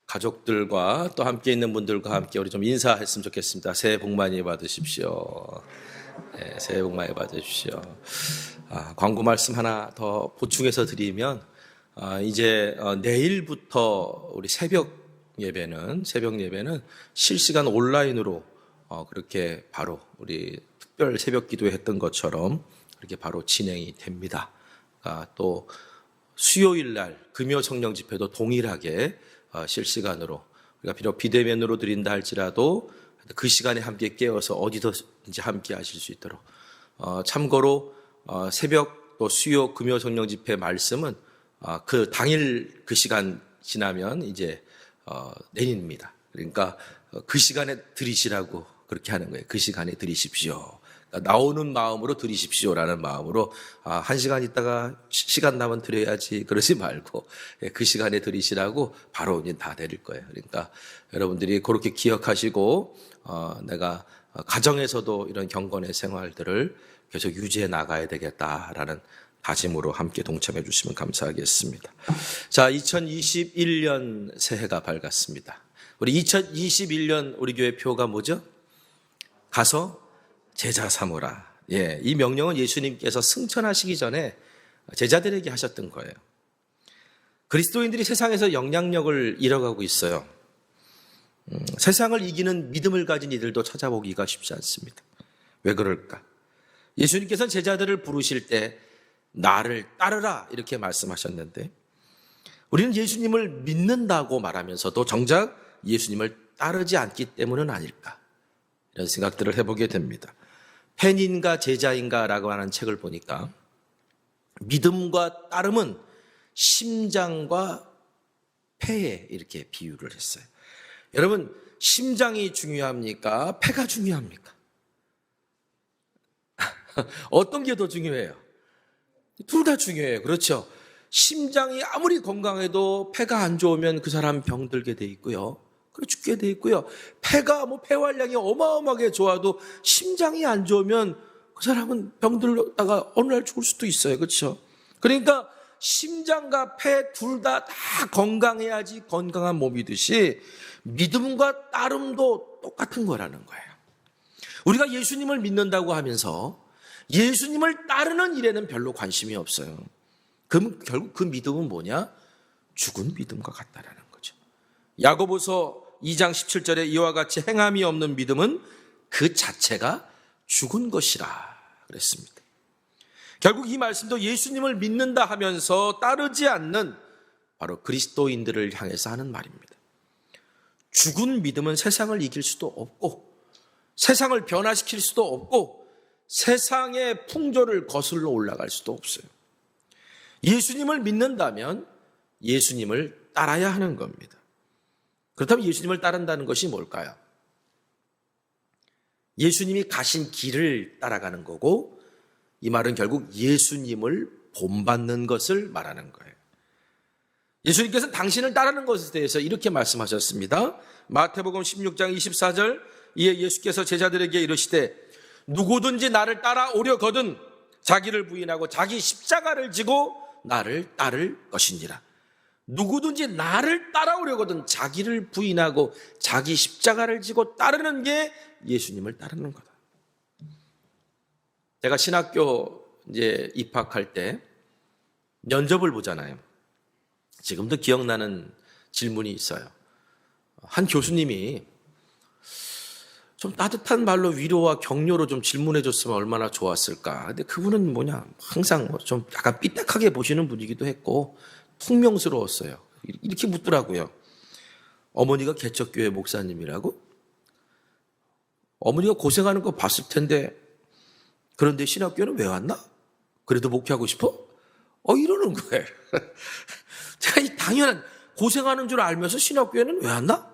가족들과 또 함께 있는 분들과 함께 우리 좀 인사했으면 좋겠습니다. 새해 복 많이 받으십시오. 네, 새해 복 많이 받으십시오. 광고 말씀 하나 더 보충해서 드리면 이제 내일부터 우리 새벽 예배는 실시간 온라인으로 그렇게 바로 우리 특별 새벽 기도했던 것처럼 그렇게 바로 진행이 됩니다. 또 수요일 날 금요 성령 집회도 동일하게 실시간으로 우리가 비록 비대면으로 드린다 할지라도 그 시간에 함께 깨어서 어디든지 함께 하실 수 있도록 참고로 새벽 또 수요 금요 성령 집회 말씀은 그 당일 그 시간 지나면 이제 내일입니다. 그러니까 그 시간에 드리시라고 그렇게 하는 거예요. 그 시간에 드리십시오. 그러니까 나오는 마음으로 드리십시오라는 마음으로 한 시간 있다가 시간 나면 드려야지 그러지 말고 그 시간에 드리시라고 바로 이제 다 드릴 거예요. 그러니까 여러분들이 그렇게 기억하시고 내가 가정에서도 이런 경건의 생활들을 계속 유지해 나가야 되겠다라는 다짐으로 함께 동참해 주시면 감사하겠습니다. 자, 2021년 새해가 밝았습니다. 우리 2021년 우리 교회 표가 뭐죠? 가서 제자 삼으라. 예, 이 명령은 예수님께서 승천하시기 전에 제자들에게 하셨던 거예요. 그리스도인들이 세상에서 영향력을 잃어가고 있어요. 세상을 이기는 믿음을 가진 이들도 찾아보기가 쉽지 않습니다. 왜 그럴까? 예수님께서는 제자들을 부르실 때 나를 따르라 이렇게 말씀하셨는데 우리는 예수님을 믿는다고 말하면서도 정작 예수님을 따르지 않기 때문은 아닐까 이런 생각들을 해보게 됩니다. 팬인가 제자인가 라고 하는 책을 보니까 믿음과 따름은 심장과 폐에 이렇게 비유를 했어요. 여러분, 심장이 중요합니까? 폐가 중요합니까? 어떤 게 더 중요해요? 둘 다 중요해요. 그렇죠? 심장이 아무리 건강해도 폐가 안 좋으면 그 사람 병들게 돼 있고요. 죽게 돼 있고요. 폐가 폐활량이 어마어마하게 좋아도 심장이 안 좋으면 그 사람은 병들다가 어느 날 죽을 수도 있어요. 그렇죠? 그러니까 심장과 폐 둘 다 건강해야지 건강한 몸이듯이 믿음과 따름도 똑같은 거라는 거예요. 우리가 예수님을 믿는다고 하면서 예수님을 따르는 일에는 별로 관심이 없어요. 그럼 결국 그 믿음은 뭐냐? 죽은 믿음과 같다라는 거죠. 야고보서 2장 17절에 이와 같이 행함이 없는 믿음은 그 자체가 죽은 것이라 그랬습니다. 결국 이 말씀도 예수님을 믿는다 하면서 따르지 않는 바로 그리스도인들을 향해서 하는 말입니다. 죽은 믿음은 세상을 이길 수도 없고 세상을 변화시킬 수도 없고 세상의 풍조를 거슬러 올라갈 수도 없어요. 예수님을 믿는다면 예수님을 따라야 하는 겁니다. 그렇다면 예수님을 따른다는 것이 뭘까요? 예수님이 가신 길을 따라가는 거고 이 말은 결국 예수님을 본받는 것을 말하는 거예요. 예수님께서는 당신을 따르는 것에 대해서 이렇게 말씀하셨습니다. 마태복음 16장 24절 이에 예수께서 제자들에게 이르시되 누구든지 나를 따라오려거든 자기를 부인하고 자기 십자가를 지고 나를 따를 것이니라. 누구든지 나를 따라오려거든 자기를 부인하고 자기 십자가를 지고 따르는 게 예수님을 따르는 거다. 제가 신학교 이제 입학할 때 면접을 보잖아요. 지금도 기억나는 질문이 있어요. 한 교수님이 좀 따뜻한 말로 위로와 격려로 좀 질문해 줬으면 얼마나 좋았을까. 근데 그분은 항상 좀 약간 삐딱하게 보시는 분이기도 했고 퉁명스러웠어요. 이렇게 묻더라고요. 어머니가 개척교회 목사님이라고? 어머니가 고생하는 거 봤을 텐데 그런데 신학교는 왜 왔나? 그래도 목회하고 싶어? 이러는 거예요. 제가 이 당연한 고생하는 줄 알면서 신학교에는 왜 왔나?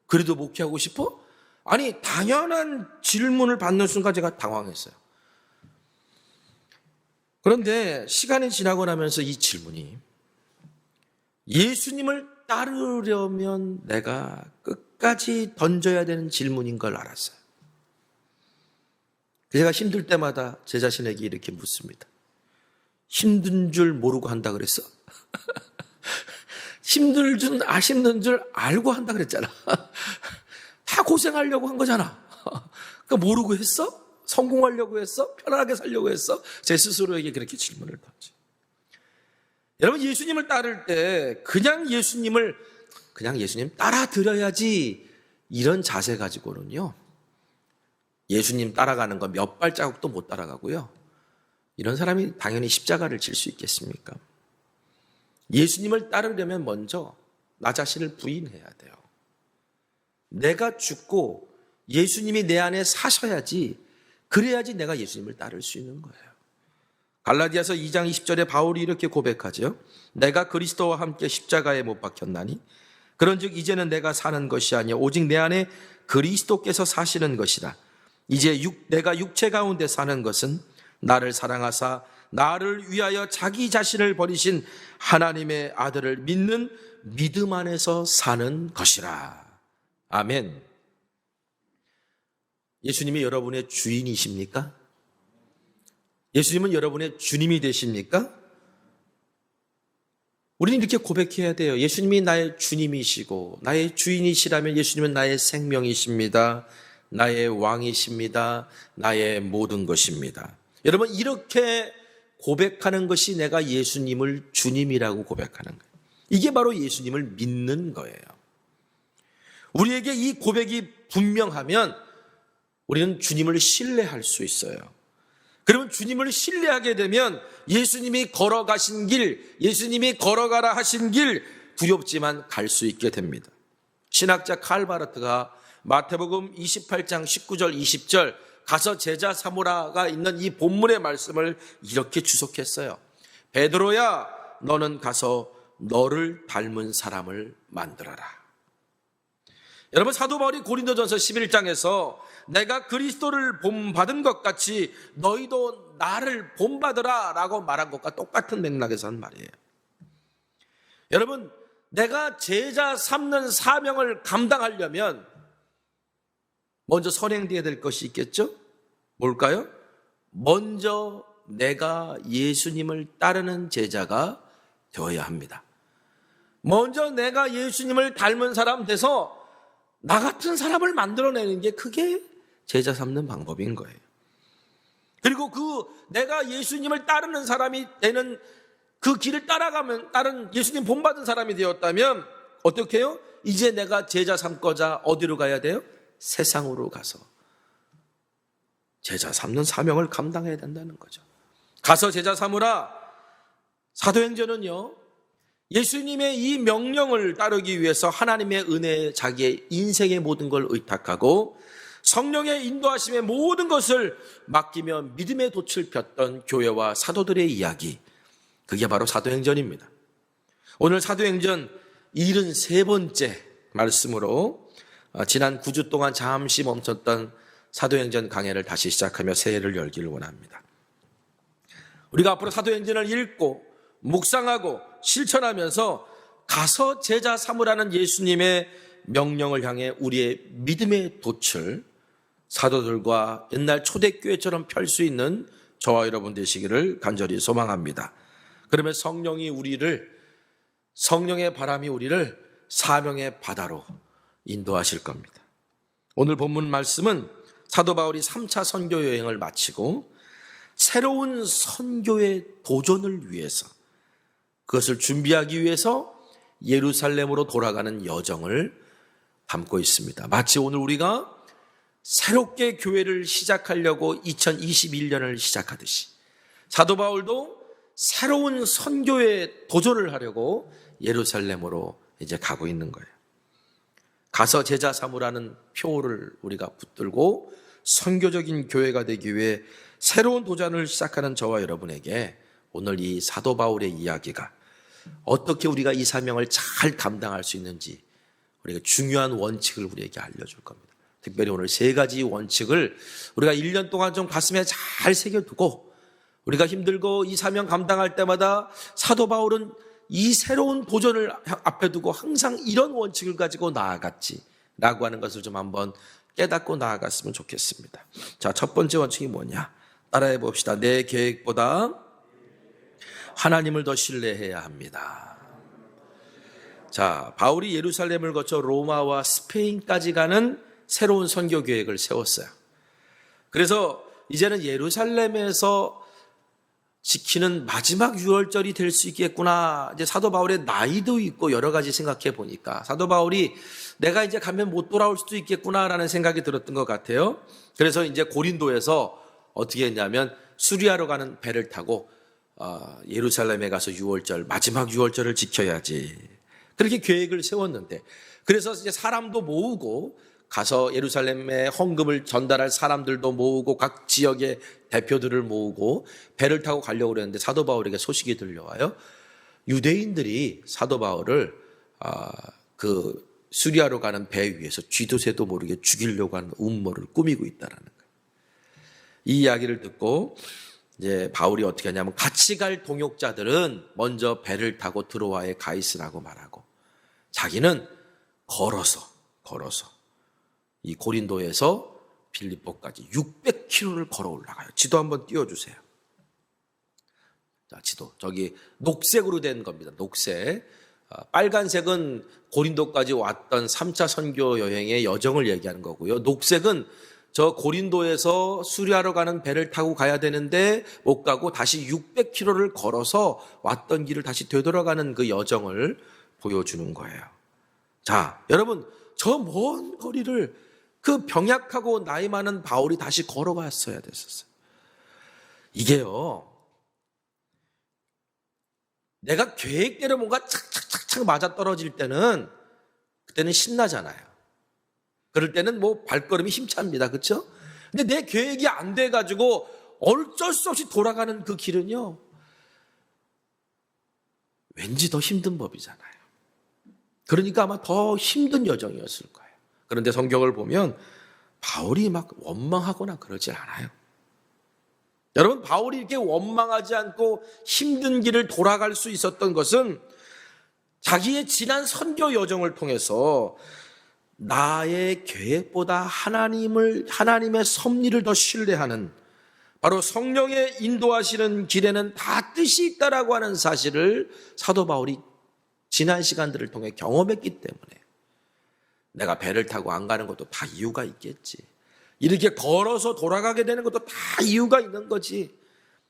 그래도 목회하고 싶어? 아니 당연한 질문을 받는 순간 제가 당황했어요. 그런데 시간이 지나고 나면서 이 질문이 예수님을 따르려면 내가 끝까지 던져야 되는 질문인 걸 알았어요. 제가 힘들 때마다 제 자신에게 이렇게 묻습니다. 힘든 줄 모르고 한다 그랬어? 힘든 줄 알고 한다 그랬잖아. 다 고생하려고 한 거잖아. 그러니까 모르고 했어? 성공하려고 했어? 편안하게 살려고 했어? 제 스스로에게 그렇게 질문을 던지. 여러분, 예수님을 따를 때 그냥 예수님 따라드려야지 이런 자세 가지고는요, 예수님 따라가는 거 몇 발자국도 못 따라가고요. 이런 사람이 당연히 십자가를 질 수 있겠습니까? 예수님을 따르려면 먼저 나 자신을 부인해야 돼요. 내가 죽고 예수님이 내 안에 사셔야지, 그래야지 내가 예수님을 따를 수 있는 거예요. 갈라디아서 2장 20절에 바울이 이렇게 고백하죠. 내가 그리스도와 함께 십자가에 못 박혔나니 그런즉 이제는 내가 사는 것이 아니요 오직 내 안에 그리스도께서 사시는 것이라. 이제 내가 육체 가운데 사는 것은 나를 사랑하사 나를 위하여 자기 자신을 버리신 하나님의 아들을 믿는 믿음 안에서 사는 것이라. 아멘. 예수님이 여러분의 주인이십니까? 예수님은 여러분의 주님이 되십니까? 우리는 이렇게 고백해야 돼요. 예수님이 나의 주님이시고 나의 주인이시라면 예수님은 나의 생명이십니다. 나의 왕이십니다. 나의 모든 것입니다. 여러분, 이렇게 고백하는 것이 내가 예수님을 주님이라고 고백하는 거예요. 이게 바로 예수님을 믿는 거예요. 우리에게 이 고백이 분명하면 우리는 주님을 신뢰할 수 있어요. 그러면 주님을 신뢰하게 되면 예수님이 걸어가신 길, 예수님이 걸어가라 하신 길 두렵지만 갈 수 있게 됩니다. 신학자 칼 바르트가 마태복음 28장 19절 20절 가서 제자 삼으라가 있는 이 본문의 말씀을 이렇게 주석했어요. 베드로야, 너는 가서 너를 닮은 사람을 만들어라. 여러분, 사도 바울이 고린도전서 11장에서 내가 그리스도를 본받은 것 같이 너희도 나를 본받으라 라고 말한 것과 똑같은 맥락에서 한 말이에요. 여러분, 내가 제자 삼는 사명을 감당하려면 먼저 선행되어야 될 것이 있겠죠? 뭘까요? 먼저 내가 예수님을 따르는 제자가 되어야 합니다. 먼저 내가 예수님을 닮은 사람 돼서 나 같은 사람을 만들어내는 게 그게 제자 삼는 방법인 거예요. 그리고 내가 예수님을 따르는 사람이 되는 그 길을 따라가면 다른 예수님 본받은 사람이 되었다면 어떻게 해요? 이제 내가 제자 삼고자 어디로 가야 돼요? 세상으로 가서 제자 삼는 사명을 감당해야 된다는 거죠. 가서 제자 삼으라. 사도행전은요, 예수님의 이 명령을 따르기 위해서 하나님의 은혜에 자기의 인생의 모든 걸 의탁하고 성령의 인도하심의 모든 것을 맡기며 믿음의 돛을 폈던 교회와 사도들의 이야기, 그게 바로 사도행전입니다. 오늘 사도행전 73번째 말씀으로 지난 9주 동안 잠시 멈췄던 사도행전 강해를 다시 시작하며 새해를 열기를 원합니다. 우리가 앞으로 사도행전을 읽고 묵상하고 실천하면서 가서 제자 삼으라는 예수님의 명령을 향해 우리의 믿음의 돛을 사도들과 옛날 초대교회처럼 펼 수 있는 저와 여러분 되시기를 간절히 소망합니다. 그러면 성령의 바람이 우리를 사명의 바다로 인도하실 겁니다. 오늘 본문 말씀은 사도 바울이 3차 선교 여행을 마치고 새로운 선교의 도전을 위해서, 그것을 준비하기 위해서 예루살렘으로 돌아가는 여정을 담고 있습니다. 마치 오늘 우리가 새롭게 교회를 시작하려고 2021년을 시작하듯이 사도 바울도 새로운 선교에 도전을 하려고 예루살렘으로 이제 가고 있는 거예요. 가서 제자 삼으라는 표를 우리가 붙들고 선교적인 교회가 되기 위해 새로운 도전을 시작하는 저와 여러분에게 오늘 이 사도 바울의 이야기가 어떻게 우리가 이 사명을 잘 감당할 수 있는지 우리가 중요한 원칙을 우리에게 알려줄 겁니다. 특별히 오늘 3가지 원칙을 우리가 1년 동안 좀 가슴에 잘 새겨두고 우리가 힘들고 이 사명 감당할 때마다 사도 바울은 이 새로운 도전을 앞에 두고 항상 이런 원칙을 가지고 나아갔지라고 하는 것을 좀 한번 깨닫고 나아갔으면 좋겠습니다. 자, 첫 번째 원칙이 뭐냐? 따라해 봅시다. 내 계획보다 하나님을 더 신뢰해야 합니다. 자, 바울이 예루살렘을 거쳐 로마와 스페인까지 가는 새로운 선교 계획을 세웠어요. 그래서 이제는 예루살렘에서 지키는 마지막 유월절이 될 수 있겠구나. 이제 사도 바울의 나이도 있고 여러 가지 생각해 보니까 사도 바울이 내가 이제 가면 못 돌아올 수도 있겠구나라는 생각이 들었던 것 같아요. 그래서 이제 고린도에서 어떻게 했냐면 수리아로 가는 배를 타고 예루살렘에 가서 유월절, 마지막 유월절을 지켜야지. 그렇게 계획을 세웠는데, 그래서 이제 사람도 모으고 가서 예루살렘에 헌금을 전달할 사람들도 모으고 각 지역의 대표들을 모으고 배를 타고 가려고 그랬는데 사도 바울에게 소식이 들려와요. 유대인들이 사도 바울을 그 수리아로 가는 배 위에서 쥐도 새도 모르게 죽이려고 하는 음모를 꾸미고 있다라는 거예요. 이 이야기를 듣고 이제 바울이 어떻게 하냐면 같이 갈 동역자들은 먼저 배를 타고 드로아에 가 있으라고 말하고 자기는 걸어서 이 고린도에서 빌립보까지 600km를 걸어 올라가요. 지도 한번 띄워주세요. 자, 지도 저기 녹색으로 된 겁니다. 녹색. 빨간색은 고린도까지 왔던 3차 선교 여행의 여정을 얘기하는 거고요. 녹색은 저 고린도에서 수리아로 가는 배를 타고 가야 되는데 못 가고 다시 600km를 걸어서 왔던 길을 다시 되돌아가는 그 여정을 보여주는 거예요. 자, 여러분, 저 먼 거리를 그 병약하고 나이 많은 바울이 다시 걸어갔어야 됐었어요. 이게요, 내가 계획대로 뭔가 착착착착 맞아떨어질 때는 그때는 신나잖아요. 그럴 때는 뭐 발걸음이 힘찹니다. 그렇죠? 근데 내 계획이 안 돼가지고 어쩔 수 없이 돌아가는 그 길은요, 왠지 더 힘든 법이잖아요. 그러니까 아마 더 힘든 여정이었을 거예요. 그런데 성경을 보면 바울이 막 원망하거나 그러지 않아요. 여러분, 바울이 이렇게 원망하지 않고 힘든 길을 돌아갈 수 있었던 것은 자기의 지난 선교 여정을 통해서 나의 계획보다 하나님의 섭리를 더 신뢰하는, 바로 성령의 인도하시는 길에는 다 뜻이 있다라고 하는 사실을 사도 바울이 지난 시간들을 통해 경험했기 때문에 내가 배를 타고 안 가는 것도 다 이유가 있겠지. 이렇게 걸어서 돌아가게 되는 것도 다 이유가 있는 거지.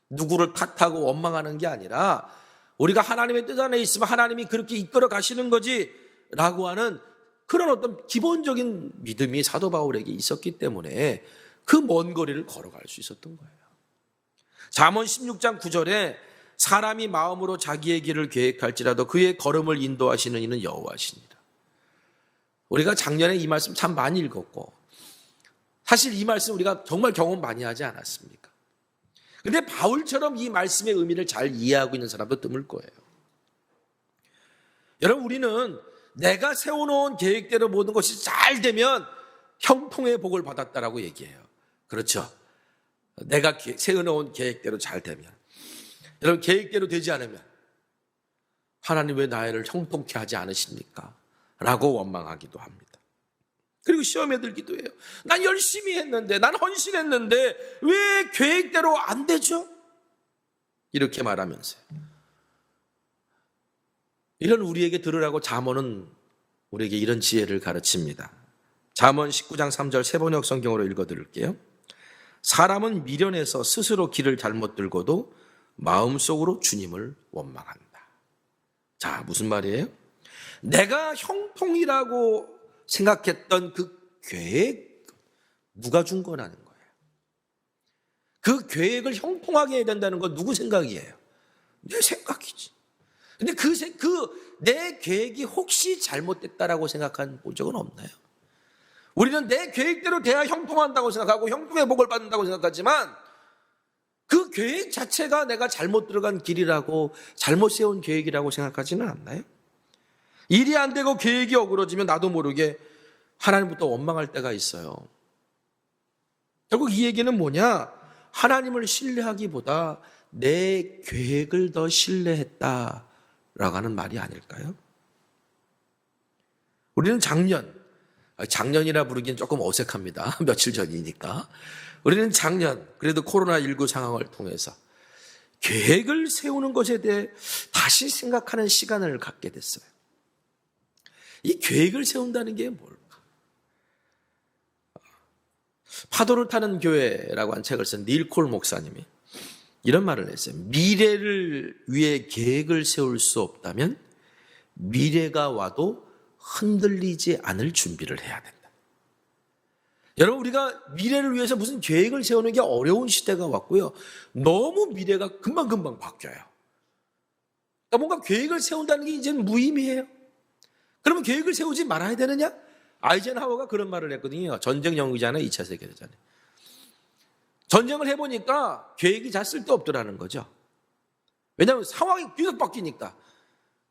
누구를 탓하고 원망하는 게 아니라 우리가 하나님의 뜻 안에 있으면 하나님이 그렇게 이끌어 가시는 거지 라고 하는 그런 어떤 기본적인 믿음이 사도 바울에게 있었기 때문에 그 먼 거리를 걸어갈 수 있었던 거예요. 잠언 16장 9절에 사람이 마음으로 자기의 길을 계획할지라도 그의 걸음을 인도하시는 이는 여호와시니라. 우리가 작년에 이 말씀 참 많이 읽었고 사실 이 말씀 우리가 정말 경험 많이 하지 않았습니까? 근데 바울처럼 이 말씀의 의미를 잘 이해하고 있는 사람도 드물 거예요. 여러분, 우리는 내가 세워놓은 계획대로 모든 것이 잘 되면 형통의 복을 받았다라고 얘기해요. 그렇죠? 내가 세워놓은 계획대로 잘 되면. 여러분, 계획대로 되지 않으면 하나님 왜 나를 형통케 하지 않으십니까? 라고 원망하기도 합니다. 그리고 시험에 들기도 해요. 난 열심히 했는데, 난 헌신했는데 왜 계획대로 안 되죠? 이렇게 말하면서요. 이런 우리에게 들으라고 잠언은 우리에게 이런 지혜를 가르칩니다. 잠언 19장 3절 세번역 성경으로 읽어드릴게요. 사람은 미련해서 스스로 길을 잘못 들고도 마음속으로 주님을 원망한다. 자, 무슨 말이에요? 내가 형통이라고 생각했던 그 계획, 누가 준 거라는 거예요. 그 계획을 형통하게 해야 된다는 건 누구 생각이에요? 내 생각이지. 근데 내 계획이 혹시 잘못됐다라고 생각한 본 적은 없나요? 우리는 내 계획대로 돼야 형통한다고 생각하고 형통의 복을 받는다고 생각하지만 그 계획 자체가 내가 잘못 들어간 길이라고, 잘못 세운 계획이라고 생각하지는 않나요? 일이 안 되고 계획이 어그러지면 나도 모르게 하나님부터 원망할 때가 있어요. 결국 이 얘기는 뭐냐? 하나님을 신뢰하기보다 내 계획을 더 신뢰했다라고 하는 말이 아닐까요? 우리는 작년이라 부르기엔 조금 어색합니다. 며칠 전이니까. 우리는 작년, 그래도 코로나19 상황을 통해서 계획을 세우는 것에 대해 다시 생각하는 시간을 갖게 됐어요. 이 계획을 세운다는 게 뭘까? 파도를 타는 교회라고 한 책을 쓴 닐 콜 목사님이 이런 말을 했어요. 미래를 위해 계획을 세울 수 없다면 미래가 와도 흔들리지 않을 준비를 해야 된다. 여러분, 우리가 미래를 위해서 무슨 계획을 세우는 게 어려운 시대가 왔고요. 너무 미래가 금방금방 바뀌어요. 그러니까 뭔가 계획을 세운다는 게 이제는 무의미해요. 그러면 계획을 세우지 말아야 되느냐? 아이젠하워가 그런 말을 했거든요. 전쟁 연기잖아요. 2차 세계대전에. 전쟁을 해보니까 계획이 잘 쓸데없더라는 거죠. 왜냐하면 상황이 계속 바뀌니까.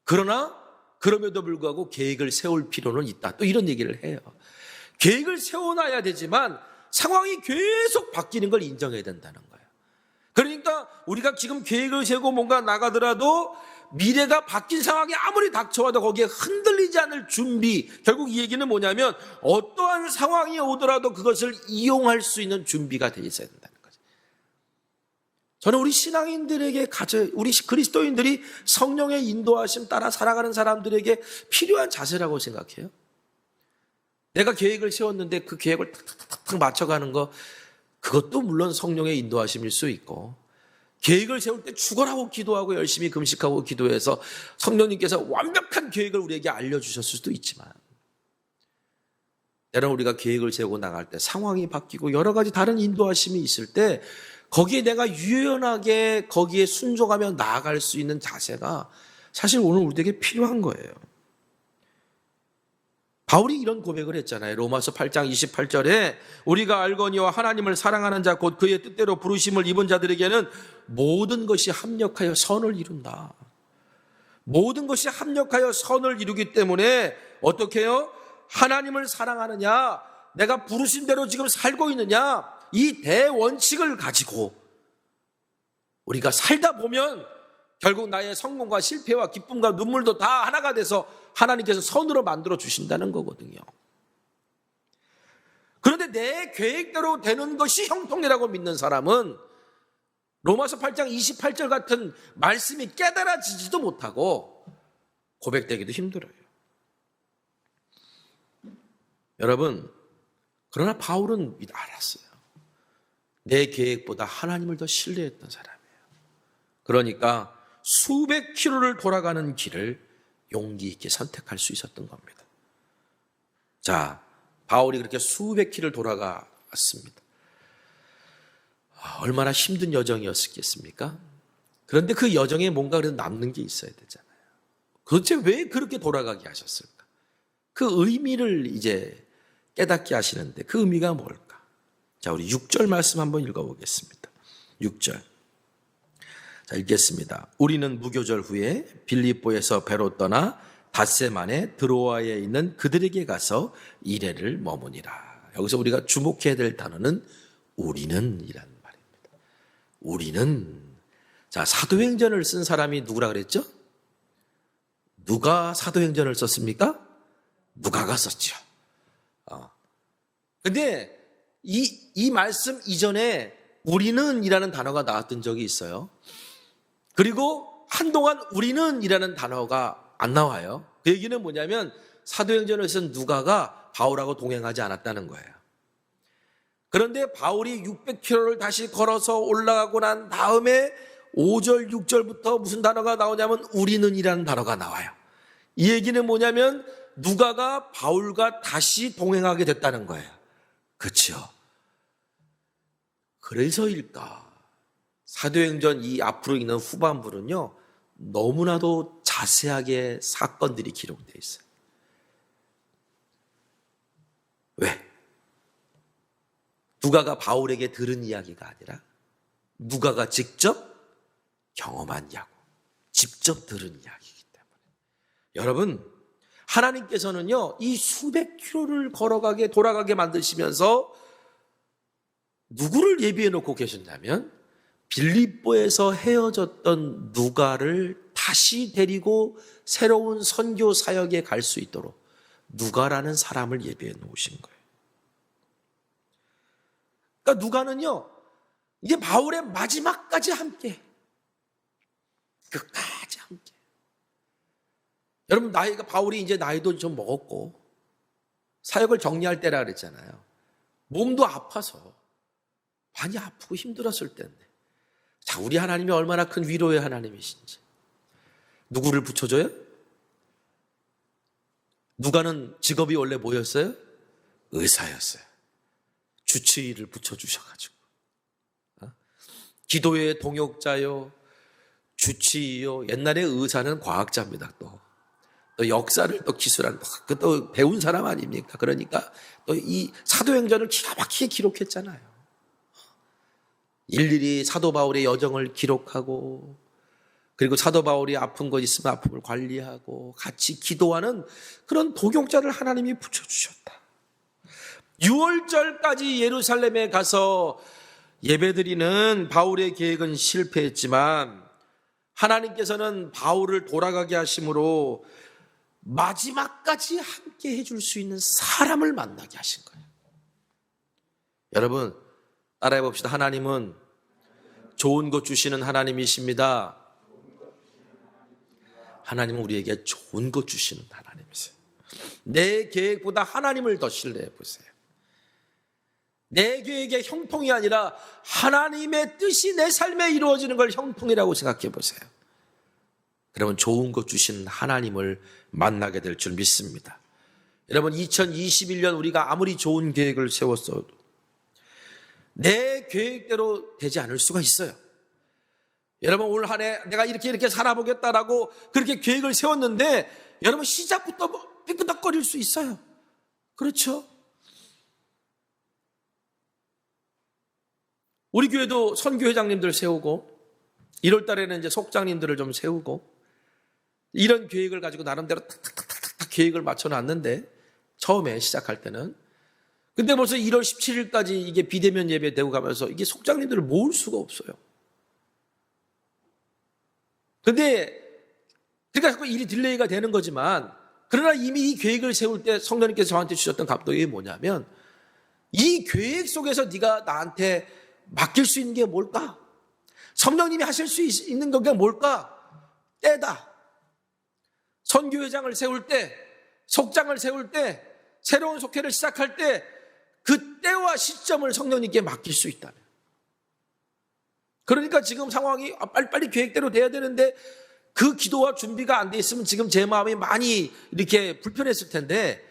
그러나 그럼에도 불구하고 계획을 세울 필요는 있다. 또 이런 얘기를 해요. 계획을 세워놔야 되지만 상황이 계속 바뀌는 걸 인정해야 된다는 거예요. 그러니까 우리가 지금 계획을 세우고 뭔가 나가더라도 미래가 바뀐 상황이 아무리 닥쳐와도 거기에 흔들리지 않을 준비, 결국 이 얘기는 뭐냐면 어떠한 상황이 오더라도 그것을 이용할 수 있는 준비가 돼 있어야 된다는 거죠. 저는 우리 신앙인들에게 우리 그리스도인들이 성령의 인도하심 따라 살아가는 사람들에게 필요한 자세라고 생각해요. 내가 계획을 세웠는데 그 계획을 탁탁탁 맞춰가는 거, 그것도 물론 성령의 인도하심일 수 있고, 계획을 세울 때 죽어라고 기도하고 열심히 금식하고 기도해서 성령님께서 완벽한 계획을 우리에게 알려주셨을 수도 있지만, 때로는 우리가 계획을 세우고 나갈 때 상황이 바뀌고 여러 가지 다른 인도하심이 있을 때 거기에 내가 유연하게 거기에 순종하며 나아갈 수 있는 자세가 사실 오늘 우리에게 필요한 거예요. 바울이 이런 고백을 했잖아요. 로마서 8장 28절에 우리가 알거니와 하나님을 사랑하는 자 곧 그의 뜻대로 부르심을 입은 자들에게는 모든 것이 합력하여 선을 이룬다. 모든 것이 합력하여 선을 이루기 때문에 어떻게 해요? 하나님을 사랑하느냐, 내가 부르신 대로 지금 살고 있느냐, 이 대원칙을 가지고 우리가 살다 보면 결국 나의 성공과 실패와 기쁨과 눈물도 다 하나가 돼서 하나님께서 선으로 만들어 주신다는 거거든요. 그런데 내 계획대로 되는 것이 형통이라고 믿는 사람은 로마서 8장 28절 같은 말씀이 깨달아지지도 못하고 고백되기도 힘들어요. 여러분, 그러나 바울은 알았어요. 내 계획보다 하나님을 더 신뢰했던 사람이에요. 그러니까 수백 킬로를 돌아가는 길을 용기 있게 선택할 수 있었던 겁니다. 자, 바울이 그렇게 수백 킬로를 돌아갔습니다. 얼마나 힘든 여정이었겠습니까? 그런데 그 여정에 뭔가 그래도 남는 게 있어야 되잖아요. 도대체 왜 그렇게 돌아가게 하셨을까? 그 의미를 이제 깨닫게 하시는데 그 의미가 뭘까? 자, 우리 6절 말씀 한번 읽어보겠습니다. 6절. 자, 읽겠습니다. 우리는 무교절 후에 빌립보에서 배로 떠나 닷새만에 드로아에 있는 그들에게 가서 이레를 머무니라. 여기서 우리가 주목해야 될 단어는 우리는 이라는 말입니다. 우리는. 자, 사도행전을 쓴 사람이 누구라 그랬죠? 누가 사도행전을 썼습니까? 누가가 썼죠. 근데 이 말씀 이전에 우리는 이라는 단어가 나왔던 적이 있어요. 그리고 한동안 우리는 이라는 단어가 안 나와요. 그 얘기는 뭐냐면 사도행전을 쓴 누가가 바울하고 동행하지 않았다는 거예요. 그런데 바울이 600km를 다시 걸어서 올라가고 난 다음에 5절, 6절부터 무슨 단어가 나오냐면 우리는 이라는 단어가 나와요. 이 얘기는 뭐냐면 누가가 바울과 다시 동행하게 됐다는 거예요. 그렇죠? 그래서일까? 사도행전 이 앞으로 있는 후반부는요, 너무나도 자세하게 사건들이 기록되어 있어요. 왜? 누가가 바울에게 들은 이야기가 아니라 누가가 직접 경험한 이야기, 직접 들은 이야기이기 때문에. 여러분, 하나님께서는요, 이 수백 킬로를 돌아가게 만드시면서 누구를 예비해 놓고 계셨냐면 빌립보에서 헤어졌던 누가를 다시 데리고 새로운 선교 사역에 갈 수 있도록 누가라는 사람을 예비해 놓으신 거예요. 그러니까 누가는요, 이제 바울의 마지막까지 함께, 끝까지 함께. 여러분, 바울이 이제 나이도 좀 먹었고 사역을 정리할 때라 그랬잖아요. 몸도 아파서 많이 아프고 힘들었을 때인데, 자, 우리 하나님이 얼마나 큰 위로의 하나님이신지. 누구를 붙여줘요? 누가는 직업이 원래 뭐였어요? 의사였어요. 주치의를 붙여주셔가지고, 기도의 동역자요, 주치의요. 옛날에 의사는 과학자입니다. 또 역사를 또 기술하는, 또 배운 사람 아닙니까? 그러니까 또 이 사도행전을 기가 막히게 기록했잖아요. 일일이 사도 바울의 여정을 기록하고, 그리고 사도 바울이 아픈 것 있으면 아픔을 관리하고 같이 기도하는 그런 동역자를 하나님이 붙여주셨다. 6월절까지 예루살렘에 가서 예배드리는 바울의 계획은 실패했지만 하나님께서는 바울을 돌아가게 하심으로 마지막까지 함께 해줄 수 있는 사람을 만나게 하신 거예요. 여러분, 따라해 봅시다. 하나님은 좋은 것 주시는 하나님이십니다. 하나님은 우리에게 좋은 것 주시는 하나님이세요. 내 계획보다 하나님을 더 신뢰해 보세요. 내 계획의 형통이 아니라 하나님의 뜻이 내 삶에 이루어지는 걸 형통이라고 생각해 보세요. 그러면 좋은 것 주시는 하나님을 만나게 될 줄 믿습니다. 여러분, 2021년 우리가 아무리 좋은 계획을 세웠어도 내 계획대로 되지 않을 수가 있어요. 여러분, 올 한 해 내가 이렇게 살아보겠다라고 그렇게 계획을 세웠는데 여러분, 시작부터 삐끄덕거릴 수 있어요. 그렇죠? 우리 교회도 선교회장님들 세우고 1월 달에는 이제 속장님들을 좀 세우고 이런 계획을 가지고 나름대로 탁탁탁탁 계획을 맞춰놨는데 처음에 시작할 때는, 근데 벌써 1월 17일까지 이게 비대면 예배 되고 가면서 이게 속장님들을 모을 수가 없어요. 근데 그러니까 자꾸 일이 딜레이가 되는 거지만, 그러나 이미 이 계획을 세울 때 성령님께서 저한테 주셨던 감동이 뭐냐면, 이 계획 속에서 네가 나한테 맡길 수 있는 게 뭘까? 성령님이 하실 수 있는 게 뭘까? 때다. 선교회장을 세울 때, 속장을 세울 때, 새로운 속회를 시작할 때 그 때와 시점을 성령님께 맡길 수 있다면, 그러니까 지금 상황이 빨리 계획대로 돼야 되는데 그 기도와 준비가 안 돼 있으면 지금 제 마음이 많이 이렇게 불편했을 텐데,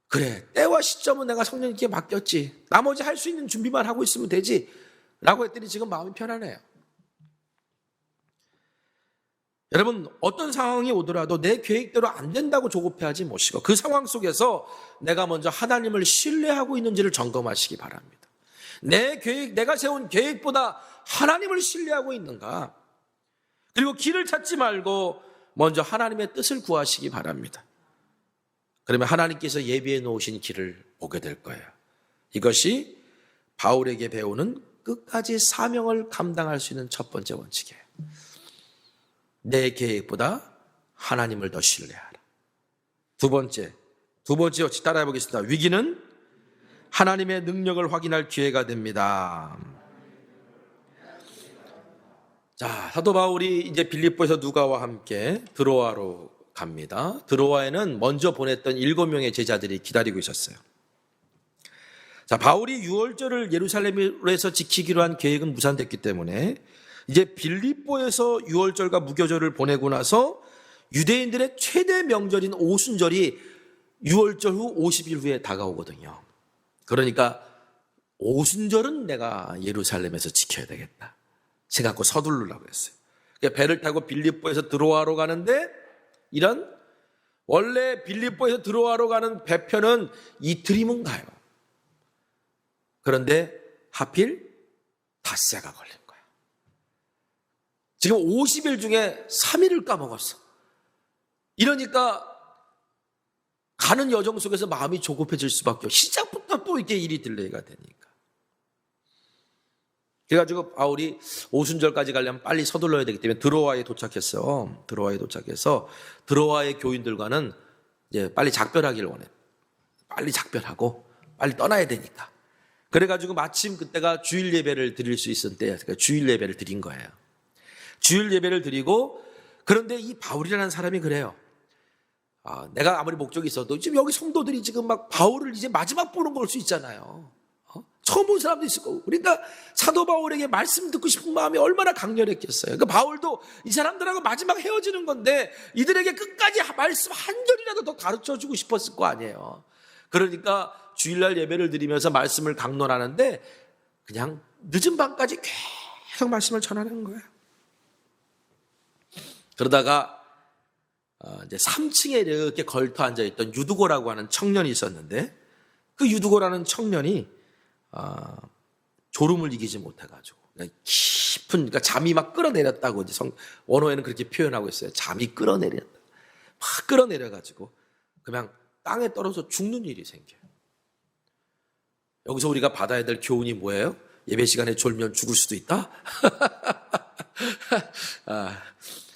그래, 때와 시점은 내가 성령님께 맡겼지, 나머지 할 수 있는 준비만 하고 있으면 되지 라고 했더니 지금 마음이 편하네요. 여러분, 어떤 상황이 오더라도 내 계획대로 안 된다고 조급해하지 마시고 그 상황 속에서 내가 먼저 하나님을 신뢰하고 있는지를 점검하시기 바랍니다. 내 계획, 내가 세운 계획보다 하나님을 신뢰하고 있는가? 그리고 길을 찾지 말고 먼저 하나님의 뜻을 구하시기 바랍니다. 그러면 하나님께서 예비해 놓으신 길을 보게 될 거예요. 이것이 바울에게 배우는 끝까지 사명을 감당할 수 있는 첫 번째 원칙이에요. 내 계획보다 하나님을 더 신뢰하라. 두 번째 어찌 따라해 보겠습니다. 위기는 하나님의 능력을 확인할 기회가 됩니다. 자, 사도 바울이 이제 빌립보에서 누가와 함께 드로아로 갑니다. 드로아에는 먼저 보냈던 7명의 제자들이 기다리고 있었어요. 자, 바울이 유월절을 예루살렘에서 지키기로 한 계획은 무산됐기 때문에 이제 빌립보에서 유월절과 무교절을 보내고 나서 유대인들의 최대 명절인 오순절이 유월절 후 50일 후에 다가오거든요. 그러니까 오순절은 내가 예루살렘에서 지켜야 되겠다 생각하고 서두르려고 했어요. 그러니까 배를 타고 빌립보에서 드로아로 가는데, 이런 원래 빌립보에서 드로아로 가는 배편은 이틀이면 가요. 그런데 하필 닷새가 걸린 거야. 지금 50일 중에 3일을 까먹었어. 이러니까 가는 여정 속에서 마음이 조급해질 수밖에 없어. 시작부터 또 이렇게 일이 딜레이가 되니까. 그래가지고 바울이 오순절까지 가려면 빨리 서둘러야 되기 때문에 드로아에 도착했어. 드로아에 도착해서 드로아의 교인들과는 이제 빨리 작별하기를 원해. 빨리 작별하고 빨리 떠나야 되니까. 그래가지고 마침 그때가 주일 예배를 드릴 수 있을 때, 그러니까 주일 예배를 드린 거예요. 주일 예배를 드리고, 그런데 이 바울이라는 사람이 그래요. 내가 아무리 목적이 있어도 지금 여기 성도들이 지금 막 바울을 이제 마지막 보는 걸 수 있잖아요. 처음 본 사람도 있을 거고. 그러니까 사도 바울에게 말씀 듣고 싶은 마음이 얼마나 강렬했겠어요. 그러니까 바울도 이 사람들하고 마지막 헤어지는 건데 이들에게 끝까지 말씀 한 절이라도 더 가르쳐주고 싶었을 거 아니에요. 그러니까 주일날 예배를 드리면서 말씀을 강론하는데 그냥 늦은 밤까지 계속 말씀을 전하는 거예요. 그러다가 이제 3층에 이렇게 걸터 앉아있던 유두고라고 하는 청년이 있었는데 그 유두고라는 청년이 졸음을 이기지 못해가지고 깊은, 그러니까 잠이 막 끌어내렸다고 이제 원어에는 그렇게 표현하고 있어요. 잠이 끌어내렸다. 막 끌어내려가지고 그냥 땅에 떨어져 죽는 일이 생겨요. 여기서 우리가 받아야 될 교훈이 뭐예요? 예배 시간에 졸면 죽을 수도 있다?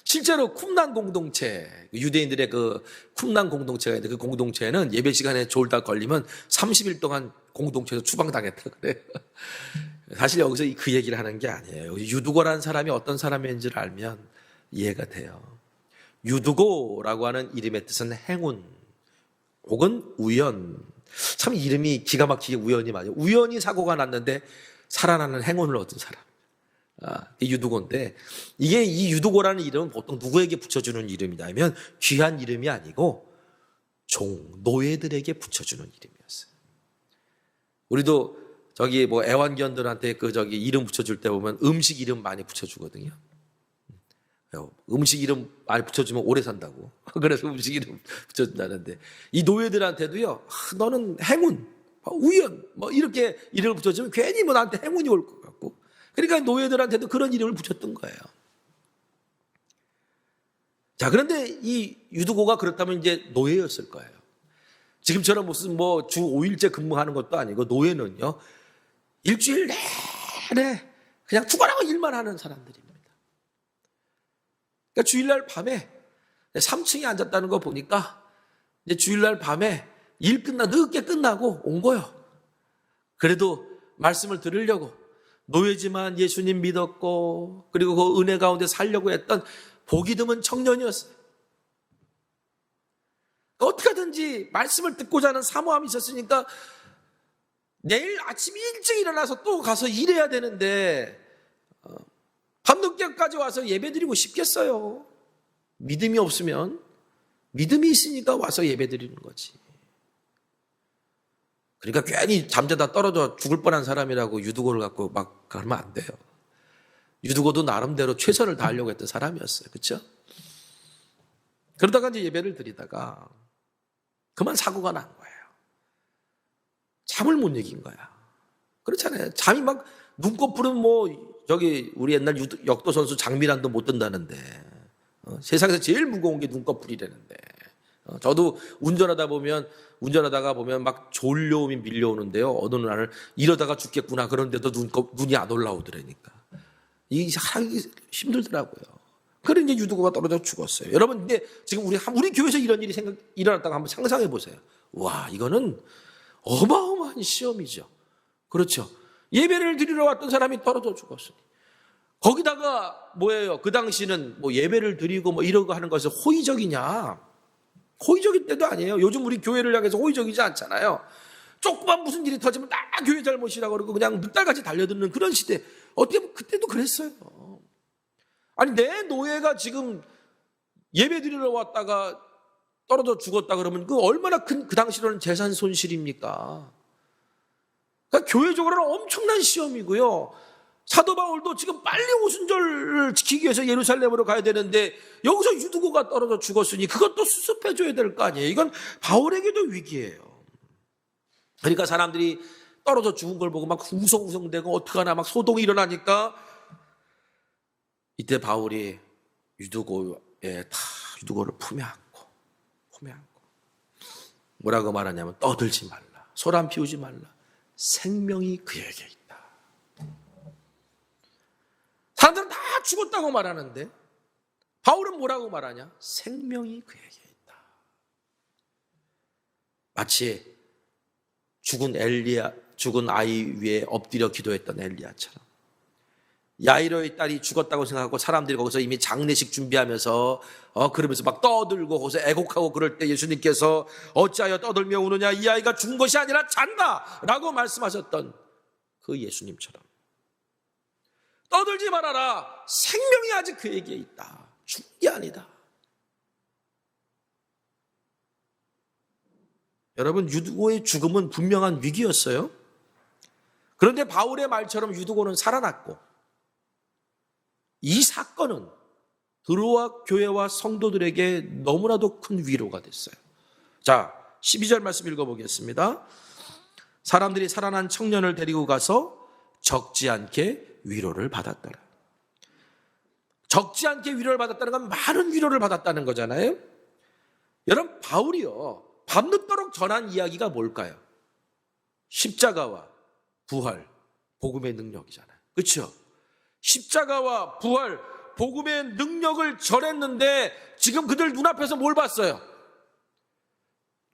실제로 쿰난 공동체, 유대인들의 그 쿰난 공동체가 있는데 그 공동체는 예배 시간에 졸다 걸리면 30일 동안 공동체에서 추방당했다 그래요. 사실 여기서 그 얘기를 하는 게 아니에요. 유두고라는 사람이 어떤 사람인지를 알면 이해가 돼요. 유두고라고 하는 이름의 뜻은 행운 혹은 우연. 참 이름이 기가 막히게 우연이 맞아요. 우연히 사고가 났는데 살아나는 행운을 얻은 사람. 유두고인데 이게 이 유두고라는 이름은 보통 누구에게 붙여주는 이름이냐면 귀한 이름이 아니고 노예들에게 붙여주는 이름이었어요. 우리도 저기 뭐 애완견들한테 이름 붙여줄 때 보면 음식 이름 많이 붙여주거든요. 음식 이름 많이 붙여주면 오래 산다고. 그래서 음식 이름 붙여준다는데 이 노예들한테도요. 너는 행운, 우연 뭐 이렇게 이름을 붙여주면 괜히 뭐 나한테 행운이 올 것 같고. 그러니까 노예들한테도 그런 이름을 붙였던 거예요. 자, 그런데 이 유두고가 그렇다면 이제 노예였을 거예요. 지금처럼 무슨 뭐 주 5일째 근무하는 것도 아니고 노예는요. 일주일 내내 그냥 죽어라고 일만 하는 사람들입니다. 그러니까 주일날 밤에 3층에 앉았다는 거 보니까 이제 주일날 밤에 늦게 끝나고 온 거예요. 그래도 말씀을 들으려고 노예지만 예수님 믿었고 그리고 그 은혜 가운데 살려고 했던 복이 드문 청년이었어요. 어떻게든지 말씀을 듣고자 하는 사모함이 있었으니까 내일 아침 일찍 일어나서 또 가서 일해야 되는데 밤늦게까지 와서 예배드리고 싶겠어요. 믿음이 없으면 믿음이 있으니까 와서 예배드리는 거지. 그러니까 괜히 잠자다 떨어져 죽을 뻔한 사람이라고 유두고를 갖고 막 그러면 안 돼요. 유두고도 나름대로 최선을 다하려고 했던 사람이었어요. 그렇죠? 그러다가 이제 예배를 드리다가 그만 사고가 난 거예요. 잠을 못 이긴 거야. 그렇잖아요. 잠이 막 눈꺼풀은 우리 옛날 역도 선수 장미란도 못 든다는데 세상에서 제일 무거운 게 눈꺼풀이라는데 저도 운전하다가 보면 막 졸려움이 밀려오는데요. 어느 날은 이러다가 죽겠구나 그런데도 눈이 안 올라오더라니까. 이 하기 힘들더라고요. 그래 이제 유두고가 떨어져 죽었어요. 여러분 근데 지금 우리 교회에서 이런 일이 일어났다고 한번 상상해 보세요. 와, 이거는 어마어마한 시험이죠. 그렇죠. 예배를 드리러 왔던 사람이 떨어져 죽었으니. 거기다가 뭐예요? 그 당시는 예배를 드리고 이러고 하는 것이 호의적이냐? 호의적일 때도 아니에요. 요즘 우리 교회를 향해서 호의적이지 않잖아요. 조그만 무슨 일이 터지면 다 교회 잘못이라고 그러고 그냥 늑달같이 달려드는 그런 시대. 어떻게 보면 그때도 그랬어요. 아니 내 노예가 지금 예배 드리러 왔다가 떨어져 죽었다 그러면 그 얼마나 큰 그 당시로는 재산 손실입니까? 그러니까 교회적으로는 엄청난 시험이고요. 사도 바울도 지금 빨리 오순절을 지키기 위해서 예루살렘으로 가야 되는데 여기서 유두고가 떨어져 죽었으니 그것도 수습해 줘야 될 거 아니에요. 이건 바울에게도 위기예요. 그러니까 사람들이 떨어져 죽은 걸 보고 막 우성우성대고 어떡하나 막 소동이 일어나니까 이때 바울이 유두고를 품에 안고 뭐라고 말하냐면 떠들지 말라, 소란 피우지 말라, 생명이 그에게 있다. 사람들은 다 죽었다고 말하는데 바울은 뭐라고 말하냐? 생명이 그에게 있다. 마치 죽은 아이 위에 엎드려 기도했던 엘리야처럼 야이로의 딸이 죽었다고 생각하고 사람들이 거기서 이미 장례식 준비하면서 그러면서 막 떠들고 거기서 애곡하고 그럴 때 예수님께서 어찌하여 떠들며 우느냐, 이 아이가 죽은 것이 아니라 잔다 라고 말씀하셨던 그 예수님처럼 떠들지 말아라, 생명이 아직 그에게 있다, 죽은 게 아니다. 여러분, 유두고의 죽음은 분명한 위기였어요. 그런데 바울의 말처럼 유두고는 살아났고, 이 사건은 드로아 교회와 성도들에게 너무나도 큰 위로가 됐어요. 자, 12절 말씀 읽어보겠습니다. 사람들이 살아난 청년을 데리고 가서 적지 않게 위로를 받았더라. 적지 않게 위로를 받았다는 건 많은 위로를 받았다는 거잖아요. 여러분, 바울이요, 밤늦도록 전한 이야기가 뭘까요? 십자가와 부활, 복음의 능력이잖아요. 그렇죠? 십자가와 부활, 복음의 능력을 전했는데 지금 그들 눈앞에서 뭘 봤어요?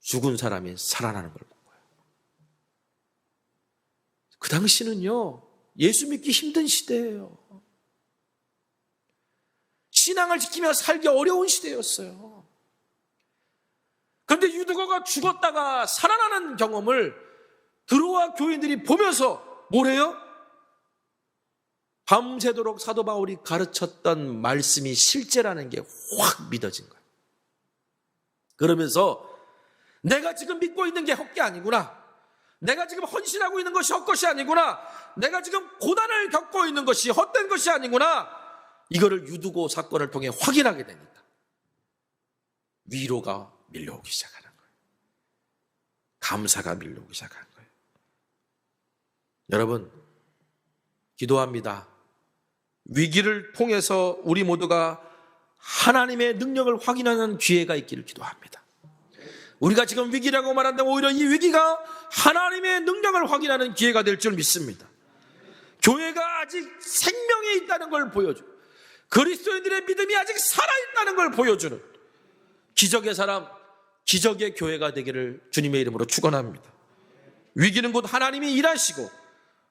죽은 사람이 살아나는 걸 본 거예요. 그 당시는요, 예수 믿기 힘든 시대예요. 신앙을 지키며 살기 어려운 시대였어요. 그런데 유두고가 죽었다가 살아나는 경험을 드로아 교인들이 보면서 뭐래요? 밤새도록 사도 바울이 가르쳤던 말씀이 실제라는 게 확 믿어진 거예요. 그러면서 내가 지금 믿고 있는 게 헛게 아니구나, 내가 지금 헌신하고 있는 것이 헛것이 아니구나, 내가 지금 고난을 겪고 있는 것이 헛된 것이 아니구나, 이거를 유두고 사건을 통해 확인하게 됩니다. 위로가 밀려오기 시작하는 거예요. 감사가 밀려오기 시작하는 거예요. 여러분, 기도합니다. 위기를 통해서 우리 모두가 하나님의 능력을 확인하는 기회가 있기를 기도합니다. 우리가 지금 위기라고 말한다면 오히려 이 위기가 하나님의 능력을 확인하는 기회가 될 줄 믿습니다. 교회가 아직 생명에 있다는 걸 보여주고 그리스도인들의 믿음이 아직 살아있다는 걸 보여주는 기적의 사람, 기적의 교회가 되기를 주님의 이름으로 축원합니다. 위기는 곧 하나님이 일하시고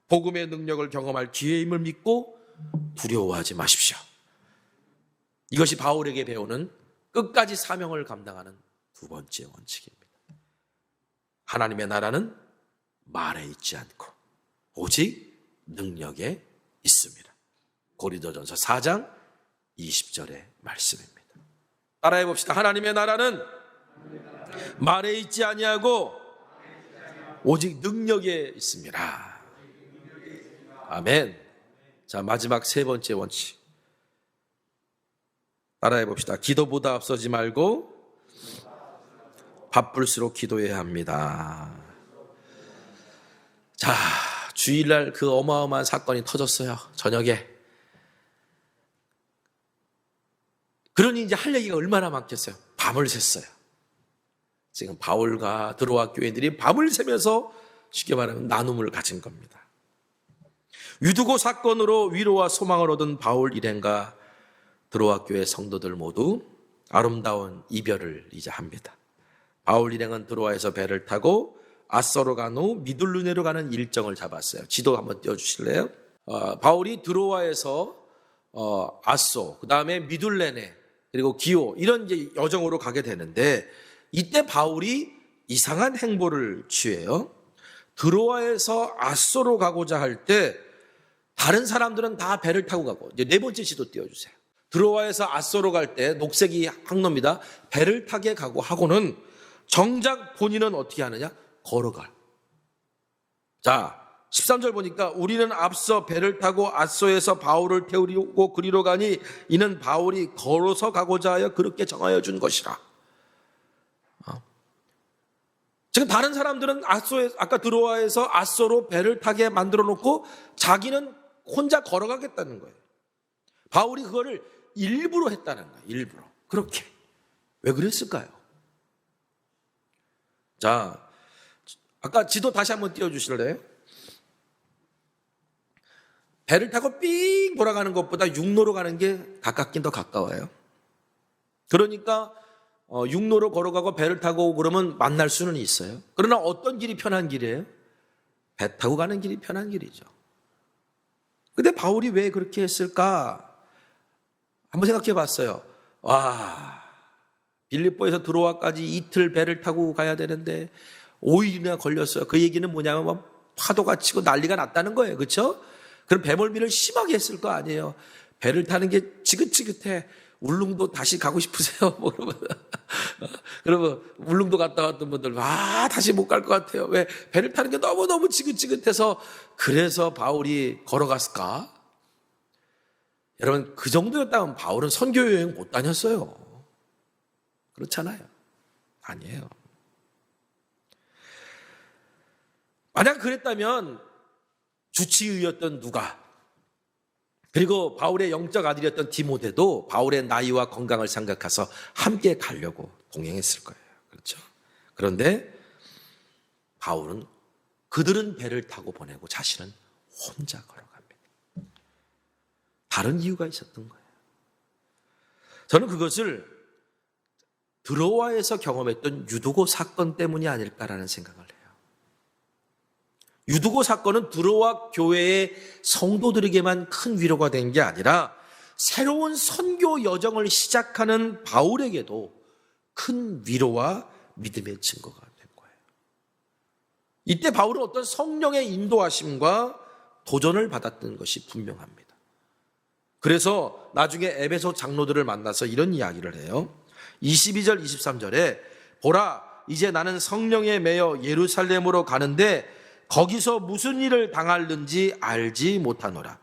복음의 능력을 경험할 기회임을 믿고 두려워하지 마십시오. 이것이 바울에게 배우는 끝까지 사명을 감당하는 두 번째 원칙입니다. 하나님의 나라는 말에 있지 않고 오직 능력에 있습니다. 고린도전서 4장 20절의 말씀입니다. 따라해 봅시다. 하나님의 나라는 말에 있지 아니하고 오직 능력에 있습니다. 아멘. 자, 마지막 세 번째 원칙 따라해 봅시다. 기도보다 앞서지 말고 바쁠수록 기도해야 합니다. 자, 주일날 그 어마어마한 사건이 터졌어요. 저녁에. 그러니 이제 할 얘기가 얼마나 많겠어요. 밤을 샜어요. 지금 바울과 드로아 교인들이 밤을 새면서 쉽게 말하면 나눔을 가진 겁니다. 유두고 사건으로 위로와 소망을 얻은 바울 일행과 드로아 교회 성도들 모두 아름다운 이별을 이제 합니다. 바울 일행은 드로아에서 배를 타고 아서로 간 후 미둘루네로 가는 일정을 잡았어요. 지도 한번 띄워주실래요? 바울이 드로아에서 아소, 그 다음에 미둘레네, 그리고 기오, 이런 이제 여정으로 가게 되는데 이때 바울이 이상한 행보를 취해요. 드로아에서 아소로 가고자 할 때 다른 사람들은 다 배를 타고 가고, 이제 네 번째 지도 띄워주세요. 드로아에서 아소로 갈 때 녹색이 항로입니다. 배를 타게 가고 하고는 정작 본인은 어떻게 하느냐? 걸어가. 자, 13절 보니까 우리는 앞서 배를 타고 아소에서 바울을 태우고 그리로 가니 이는 바울이 걸어서 가고자 하여 그렇게 정하여 준 것이라. 지금 다른 사람들은 아까 드로아에서 아소로 배를 타게 만들어 놓고 자기는 혼자 걸어가겠다는 거예요. 바울이 그거를 일부러 했다는 거예요. 일부러. 그렇게. 왜 그랬을까요? 자, 아까 지도 다시 한번 띄워주실래요? 배를 타고 삥 돌아가는 것보다 육로로 가는 게 가깝긴 더 가까워요. 그러니까 육로로 걸어가고 배를 타고 그러면 만날 수는 있어요. 그러나 어떤 길이 편한 길이에요? 배 타고 가는 길이 편한 길이죠. 근데 바울이 왜 그렇게 했을까? 한번 생각해 봤어요. 와, 빌립보에서 드로아까지 이틀 배를 타고 가야 되는데 5일이나 걸렸어요. 그 얘기는 뭐냐면 막 파도가 치고 난리가 났다는 거예요. 그렇죠? 그럼 배멀미를 심하게 했을 거 아니에요. 배를 타는 게 지긋지긋해. 울릉도 다시 가고 싶으세요? 뭐 그러면 울릉도 갔다 왔던 분들 다시 못 갈 것 같아요. 왜? 배를 타는 게 너무너무 지긋지긋해서 그래서 바울이 걸어갔을까? 여러분, 그 정도였다면 바울은 선교 여행 못 다녔어요. 그렇잖아요. 아니에요. 만약 그랬다면 주치의였던 누가, 그리고 바울의 영적 아들이었던 디모데도 바울의 나이와 건강을 생각해서 함께 가려고 동행했을 거예요. 그렇죠? 그런데 바울은 그들은 배를 타고 보내고 자신은 혼자 걸어갑니다. 다른 이유가 있었던 거예요. 저는 그것을 드로아에서 경험했던 유두고 사건 때문이 아닐까라는 생각을 해요. 유두고 사건은 드로아 교회의 성도들에게만 큰 위로가 된 게 아니라 새로운 선교 여정을 시작하는 바울에게도 큰 위로와 믿음의 증거가 된 거예요. 이때 바울은 어떤 성령의 인도하심과 도전을 받았던 것이 분명합니다. 그래서 나중에 에베소 장로들을 만나서 이런 이야기를 해요. 22절 23절에 보라, 이제 나는 성령에 매여 예루살렘으로 가는데 거기서 무슨 일을 당할는지 알지 못하노라.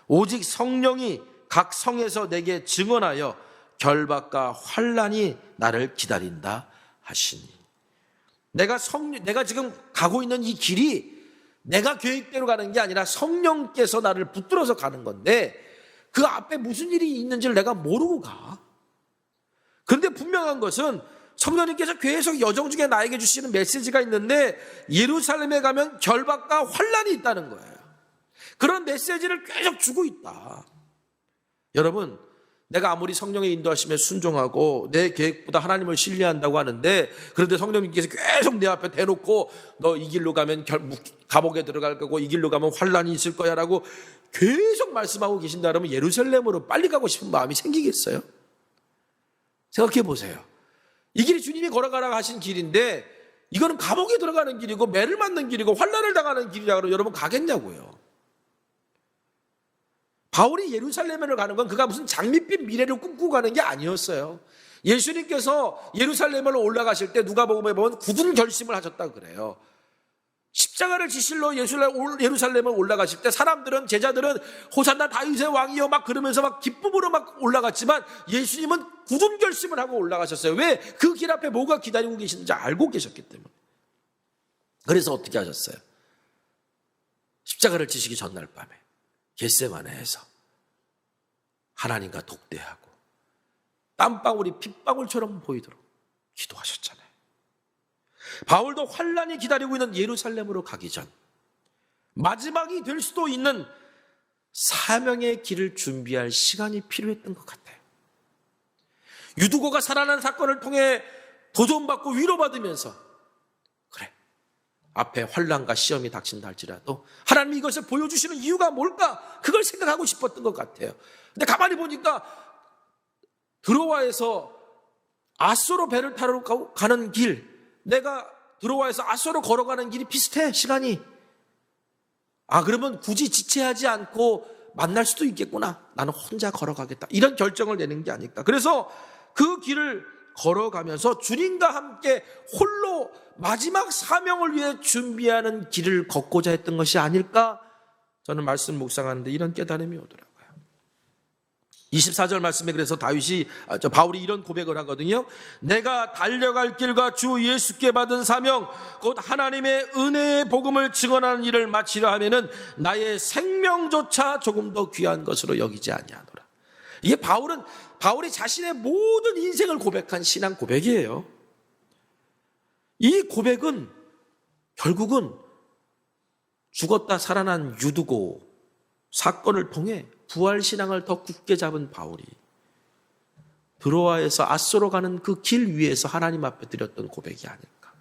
오직 성령이 각 성에서 내게 증언하여 결박과 환난이 나를 기다린다 하시니. 내가 지금 가고 있는 이 길이 내가 계획대로 가는 게 아니라 성령께서 나를 붙들어서 가는 건데 그 앞에 무슨 일이 있는지를 내가 모르고 가. 그런데 분명한 것은 성령님께서 계속 여정 중에 나에게 주시는 메시지가 있는데 예루살렘에 가면 결박과 환난이 있다는 거예요. 그런 메시지를 계속 주고 있다. 여러분, 내가 아무리 성령의 인도하심에 순종하고 내 계획보다 하나님을 신뢰한다고 하는데 그런데 성령님께서 계속 내 앞에 대놓고 너 이 길로 가면 감옥에 들어갈 거고 이 길로 가면 환난이 있을 거야 라고 계속 말씀하고 계신다 그러면 예루살렘으로 빨리 가고 싶은 마음이 생기겠어요? 생각해 보세요. 이 길이 주님이 걸어가라고 하신 길인데 이거는 감옥에 들어가는 길이고 매를 맞는 길이고 환난을 당하는 길이라 그러면 여러분 가겠냐고요. 바울이 예루살렘으로 가는 건 그가 무슨 장밋빛 미래를 꿈꾸고 가는 게 아니었어요. 예수님께서 예루살렘으로 올라가실 때 누가복음에 보면 굳은 결심을 하셨다고 그래요. 십자가를 지실로 예루살렘을 올라가실 때 사람들은, 제자들은 호산나 다윗의 왕이여 막 그러면서 막 기쁨으로 막 올라갔지만 예수님은 굳은 결심을 하고 올라가셨어요. 왜? 그 길 앞에 뭐가 기다리고 계시는지 알고 계셨기 때문에. 그래서 어떻게 하셨어요? 십자가를 지시기 전날 밤에 겟세마네에서 하나님과 독대하고 땀방울이 핏방울처럼 보이도록 기도하셨잖아요. 바울도 환난이 기다리고 있는 예루살렘으로 가기 전 마지막이 될 수도 있는 사명의 길을 준비할 시간이 필요했던 것 같아요. 유두고가 살아난 사건을 통해 도전받고 위로받으면서 그래, 앞에 환난과 시험이 닥친다 할지라도 하나님이 이것을 보여주시는 이유가 뭘까? 그걸 생각하고 싶었던 것 같아요. 근데 가만히 보니까 드로아에서 아소로 배를 타러 가는 길, 내가 드로아에서 아소로 걸어가는 길이 비슷해, 시간이. 그러면 굳이 지체하지 않고 만날 수도 있겠구나. 나는 혼자 걸어가겠다. 이런 결정을 내는 게 아닐까. 그래서 그 길을 걸어가면서 주님과 함께 홀로 마지막 사명을 위해 준비하는 길을 걷고자 했던 것이 아닐까? 저는 말씀 묵상하는데 이런 깨달음이 오더라고요. 24절 말씀에 그래서 바울이 이런 고백을 하거든요. 내가 달려갈 길과 주 예수께 받은 사명 곧 하나님의 은혜의 복음을 증언하는 일을 마치려 하면은 나의 생명조차 조금 더 귀한 것으로 여기지 아니하노라. 이게 바울이 자신의 모든 인생을 고백한 신앙 고백이에요. 이 고백은 결국은 죽었다 살아난 유두고 사건을 통해 부활신앙을 더 굳게 잡은 바울이 드로아에서 아소로 가는 그 길 위에서 하나님 앞에 드렸던 고백이 아닐까.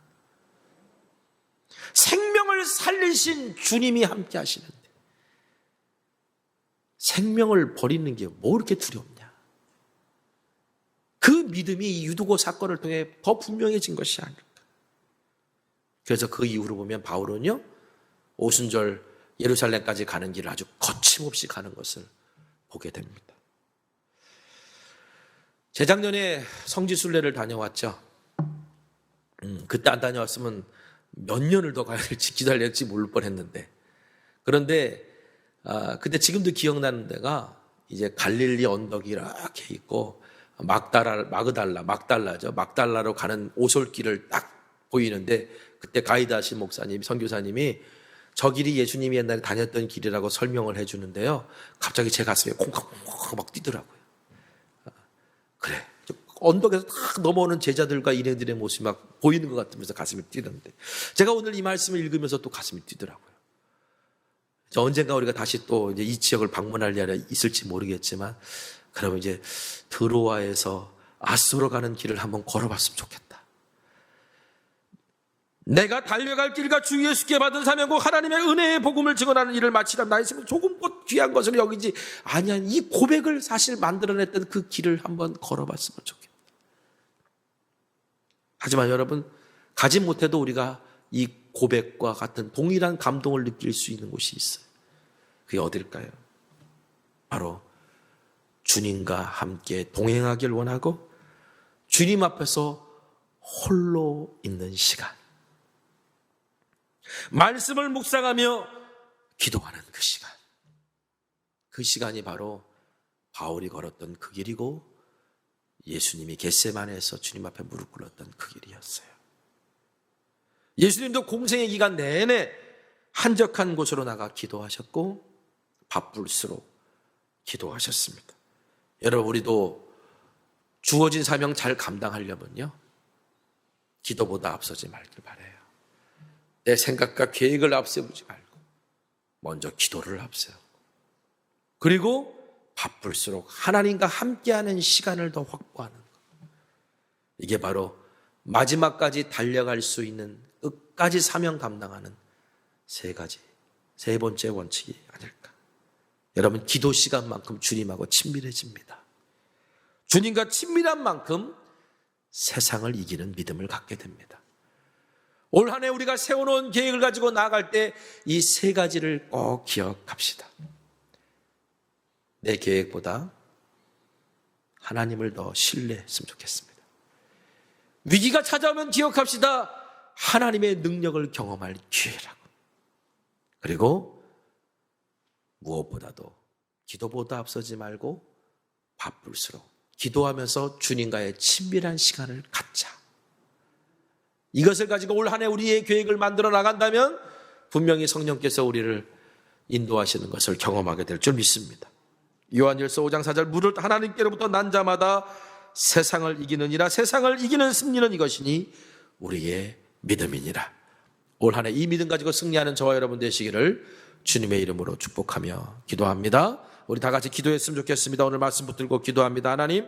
생명을 살리신 주님이 함께 하시는데 생명을 버리는 게 뭐 이렇게 두렵냐. 그 믿음이 이 유두고 사건을 통해 더 분명해진 것이 아닐까. 그래서 그 이후로 보면 바울은요, 오순절 예루살렘까지 가는 길을 아주 거침없이 가는 것을 보게 됩니다. 재작년에 성지순례를 다녀왔죠. 그때 안 다녀왔으면 몇 년을 더 가야 될지 기다려야 될지 모를 뻔했는데, 그런데 근데 지금도 기억나는 데가 이제 갈릴리 언덕이 이렇게 있고 막달라로 가는 오솔길을 딱 보이는데, 그때 가이드 하신 목사님, 선교사님이 저 길이 예수님이 옛날에 다녔던 길이라고 설명을 해주는데요, 갑자기 제 가슴에 콩콩콩 막 뛰더라고요. 그래, 언덕에서 딱 넘어오는 제자들과 일행들의 모습이 막 보이는 것 같으면서 가슴이 뛰는데, 제가 오늘 이 말씀을 읽으면서 또 가슴이 뛰더라고요. 언젠가 우리가 다시 또 이제 이 지역을 방문할 일이 있을지 모르겠지만, 그러면 이제 드로아에서 아소로 가는 길을 한번 걸어봤으면 좋겠다. 내가 달려갈 길과 주 예수께 받은 사명과 하나님의 은혜의 복음을 증언하는 일을 마치란 나의 생명 조금 귀한 것으로 여기지 아니한 이 고백을 사실 만들어냈던 그 길을 한번 걸어봤으면 좋겠다. 하지만 여러분, 가지 못해도 우리가 이 고백과 같은 동일한 감동을 느낄 수 있는 곳이 있어요. 그게 어딜까요? 바로 주님과 함께 동행하길 원하고 주님 앞에서 홀로 있는 시간, 말씀을 묵상하며 기도하는 그 시간, 그 시간이 바로 바울이 걸었던 그 길이고 예수님이 겟세마네에서 주님 앞에 무릎 꿇었던 그 길이었어요. 예수님도 공생의 기간 내내 한적한 곳으로 나가 기도하셨고 밥불수록 기도하셨습니다. 여러분, 우리도 주어진 사명 잘 감당하려면요, 기도보다 앞서지 말길 바라요. 내 생각과 계획을 앞세우지 말고 먼저 기도를 앞세우고, 그리고 바쁠수록 하나님과 함께하는 시간을 더 확보하는 것. 이게 바로 마지막까지 달려갈 수 있는 끝까지 사명 감당하는 세 번째 원칙이 아닐까. 여러분, 기도 시간만큼 주님하고 친밀해집니다. 주님과 친밀한 만큼 세상을 이기는 믿음을 갖게 됩니다. 올 한 해 우리가 세워놓은 계획을 가지고 나아갈 때 이 세 가지를 꼭 기억합시다. 내 계획보다 하나님을 더 신뢰했으면 좋겠습니다. 위기가 찾아오면 기억합시다. 하나님의 능력을 경험할 기회라고. 그리고 무엇보다도 기도보다 앞서지 말고 바쁠수록 기도하면서 주님과의 친밀한 시간을 갖자. 이것을 가지고 올 한 해 우리의 계획을 만들어 나간다면 분명히 성령께서 우리를 인도하시는 것을 경험하게 될 줄 믿습니다. 요한일서 5장 4절, 무릇 하나님께로부터 난 자마다 세상을 이기느니라. 세상을 이기는 승리는 이것이니 우리의 믿음이니라. 올 한 해 이 믿음 가지고 승리하는 저와 여러분 되시기를 주님의 이름으로 축복하며 기도합니다. 우리 다 같이 기도했으면 좋겠습니다. 오늘 말씀 붙들고 기도합니다. 하나님,